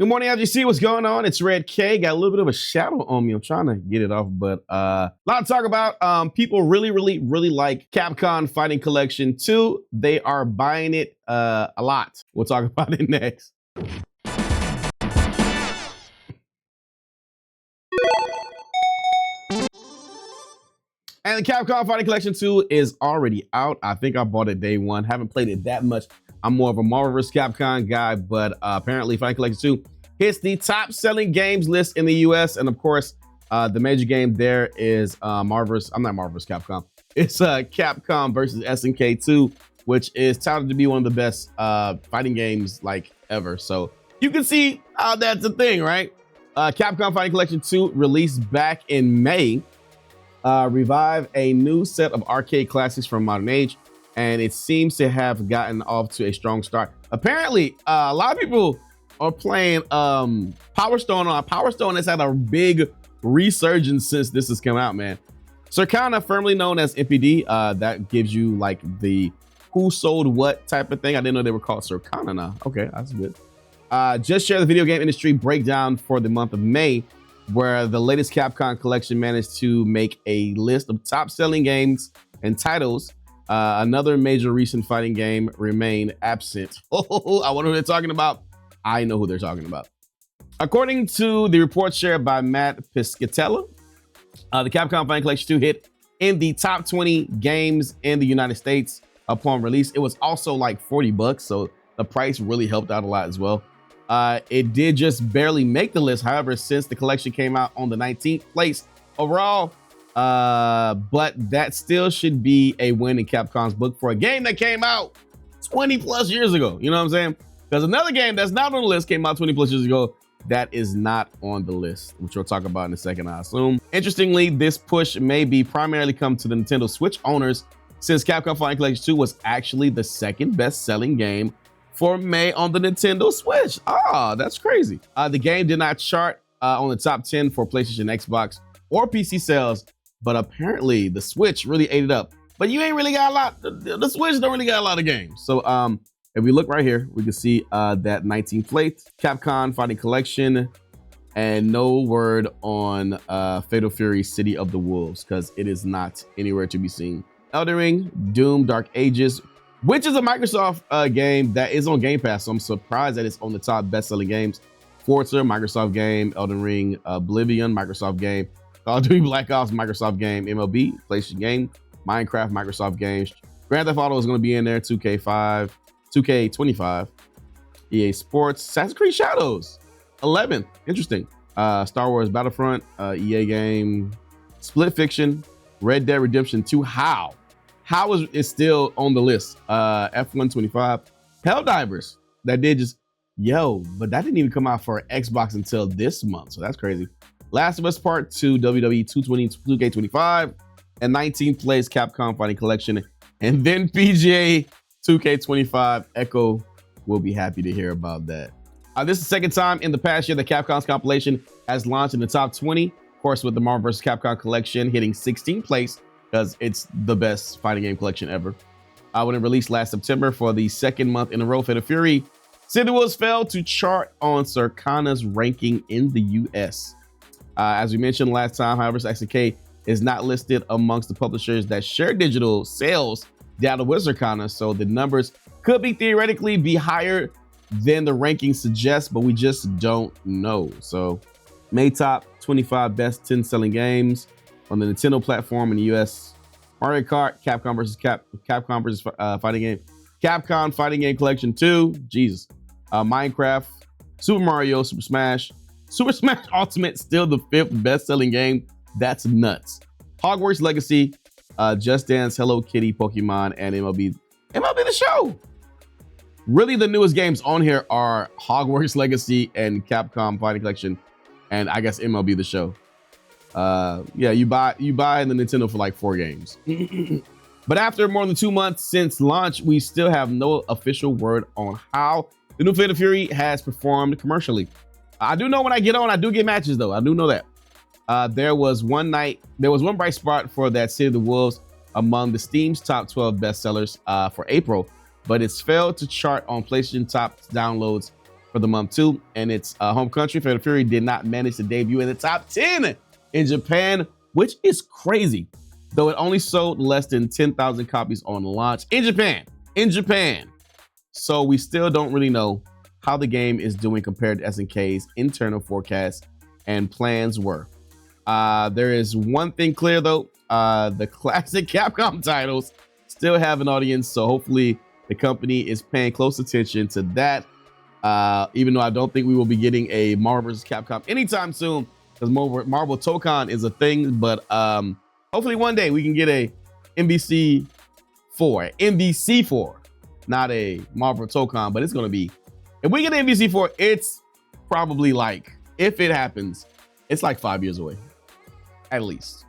Good morning, LGC. What's going on? It's Red K. Got a little bit of a shadow on me. I'm trying to get it off, but a lot to talk about. People really like Capcom Fighting Collection 2. They are buying it a lot. We'll talk about it next. And the Capcom Fighting Collection 2 is already out. I think I bought it day one. Haven't played it that much. I'm more of a Marvel vs. Capcom guy, but apparently Fighting Collection 2 hits the top selling games list in the US. And of course, the major game there is Marvel vs. Capcom. It's Capcom versus SNK 2, which is touted to be one of the best fighting games like ever. So you can see how that's a thing, right? Capcom Fighting Collection 2 released back in May. Revive a new set of arcade classics from modern age, and it seems to have gotten off to a strong start. Apparently, a lot of people are playing Power Stone on Power Stone. Has had a big resurgence since this has come out, man. Circana, firmly known as MPD, that gives you like the who sold what type of thing. I didn't know they were called Circana now. Okay, that's good. Just share the video game industry breakdown for the month of May, where the latest Capcom collection managed to make a list of top-selling games and titles. Another major recent fighting game remained absent. Oh, I wonder who they're talking about. I know who they're talking about. According to the report shared by Matt Piscatella, the Capcom Fighting Collection 2 hit in the top 20 games in the United States upon release. It was also like $40, so the price really helped out a lot as well. It did just barely make the list, however, since the collection came out on the 19th place overall. But that still should be a win in Capcom's book for a game that came out 20 plus years ago. You know what I'm saying? There's another game that's not on the list, came out 20 plus years ago, that is not on the list, which we'll talk about in a second, I assume. Interestingly, this push may be primarily come to the Nintendo Switch owners, since Capcom Fighting Collection 2 was actually the second best-selling game for May on the Nintendo Switch. That's crazy. The game did not chart on the top 10 for PlayStation, Xbox, or PC sales, but apparently the Switch really ate it up. But you ain't really got a lot. The Switch don't really got a lot of games. So if we look right here, we can see that 19th place, Capcom Fighting Collection, and no word on Fatal Fury City of the Wolves, because it is not anywhere to be seen. Elden Ring, Doom, Dark Ages, which is a Microsoft game that is on Game Pass, so I'm surprised that it's on the top best-selling games. Forza, Microsoft game. Elden Ring, Oblivion, Microsoft game. Call of Duty Black Ops, Microsoft game. MLB, PlayStation game. Minecraft, Microsoft games. Grand Theft Auto is going to be in there. 2K25. EA Sports. Assassin's Creed Shadows, 11th. Interesting. Star Wars Battlefront, EA game. Split Fiction, Red Dead Redemption 2. How is it still on the list? F125, Helldivers, that did just, but that didn't even come out for Xbox until this month, so that's crazy. Last of Us Part 2, WWE 2K25, and 19th place Capcom Fighting Collection, and then PGA 2K25. Echo will be happy to hear about that. This is the second time in the past year that Capcom's compilation has launched in the top 20, of course, with the Marvel vs. Capcom collection hitting 16th place, because it's the best fighting game collection ever. When it released last September for the second month in a row, Fatal Fury City of the Wolves failed to chart on Circana's ranking in the US. As we mentioned last time, however, SNK is not listed amongst the publishers that share digital sales data with Circana, so the numbers could be theoretically be higher than the ranking suggests, but we just don't know. So, May top 25 best 10 selling games on the Nintendo platform in the US: Mario Kart, Capcom versus fighting game, Capcom Fighting Game Collection 2, Jesus, Minecraft, Super Mario, Super Smash Ultimate, still the 5th best-selling game. That's nuts. Hogwarts Legacy, Just Dance, Hello Kitty, Pokemon, and MLB The Show. Really, the newest games on here are Hogwarts Legacy and Capcom Fighting Collection, and I guess MLB The Show. You buy in the Nintendo for like 4 games. But after more than 2 months since launch, we still have no official word on how the new Fatal Fury has performed commercially. I do know when I get on, I do get matches though. I do know that. There was one bright spot for that City of the Wolves among the Steam's top 12 bestsellers for April, but it's failed to chart on PlayStation top downloads for the month too. And its home country, Fatal Fury, did not manage to debut in the top 10 in Japan, which is crazy. Though it only sold less than 10,000 copies on launch in Japan. So we still don't really know how the game is doing compared to SNK's internal forecasts and plans were. There is one thing clear though, the classic Capcom titles still have an audience, so hopefully the company is paying close attention to that. Even though I don't think we will be getting a Marvel vs. Capcom anytime soon, because Marvel Tokon is a thing, but hopefully one day we can get a MVC 4, not a Marvel Tokon, but it's going to be, if we get an MVC 4, it's probably like, if it happens, it's like 5 years away, at least.